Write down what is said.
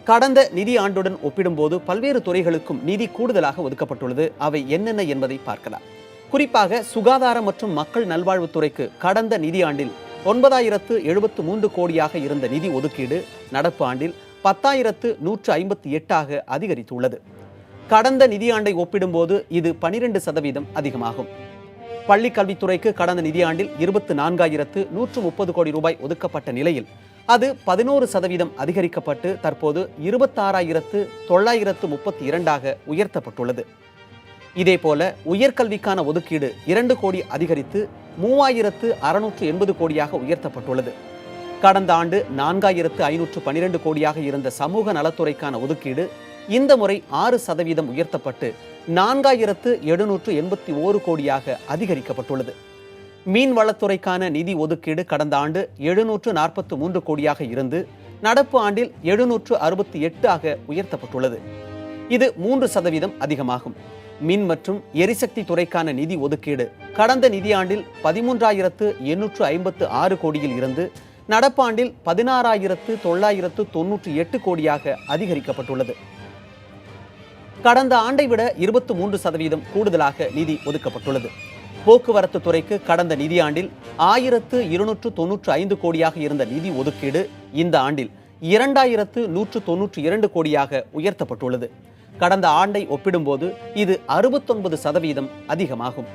கடந்த நிதி ஆண்டுடன் ஒப்பிடும்போது பல்வேறு துறைகளுக்கும் நிதி கூடுதலாக ஒதுக்கப்பட்டுள்ளது. அவை என்னென்ன என்பதை பார்க்கலாம். குறிப்பாக சுகாதாரம் மற்றும் மக்கள் நல்வாழ்வுத்துறைக்கு கடந்த நிதியாண்டில் 9,073 கோடியாக இருந்த நிதி ஒதுக்கீடு நடப்பு ஆண்டில் 10,158 அதிகரித்துள்ளது. கடந்த நிதியாண்டை ஒப்பிடும்போது இது 12% அதிகமாகும். பள்ளிக் கல்வித்துறைக்கு கடந்த நிதியாண்டில் 24,130 கோடி ரூபாய் ஒதுக்கப்பட்ட நிலையில் அது 11% அதிகரிக்கப்பட்டு தற்போது 26,932 உயர்த்தப்பட்டுள்ளது. இதேபோல உயர்கல்விக்கான ஒதுக்கீடு 2 கோடி அதிகரித்து 3,680 கோடியாக உயர்த்தப்பட்டுள்ளது. கடந்த ஆண்டு 4,512 கோடியாக இருந்த சமூக நலத்துறைக்கான ஒதுக்கீடு இந்த முறை 6% உயர்த்தப்பட்டு 4,781 கோடியாக அதிகரிக்கப்பட்டுள்ளது. மீன்வளத்துறைக்கான நிதி ஒதுக்கீடு கடந்த ஆண்டு 743 கோடியாக இருந்து நடப்பு ஆண்டில் 768 உயர்த்தப்பட்டுள்ளது. இது 3% அதிகமாகும். மின் மற்றும் எரிசக்தி துறைக்கான நிதி ஒதுக்கீடு கடந்த நிதியாண்டில் 13,856 கோடியில் இருந்து நடப்பாண்டில் 16,998 கோடியாக அதிகரிக்கப்பட்டுள்ளது. கடந்த ஆண்டை விட 23% கூடுதலாக நிதி ஒதுக்கப்பட்டுள்ளது. போக்குவரத்து துறைக்கு கடந்த நிதியாண்டில் 1,295 கோடியாக இருந்த நிதி ஒதுக்கீடு இந்த ஆண்டில் 2,192 கோடியாக உயர்த்தப்பட்டுள்ளது. கடந்த ஆண்டை ஒப்பிடும்போது இது 69% அதிகமாகும்.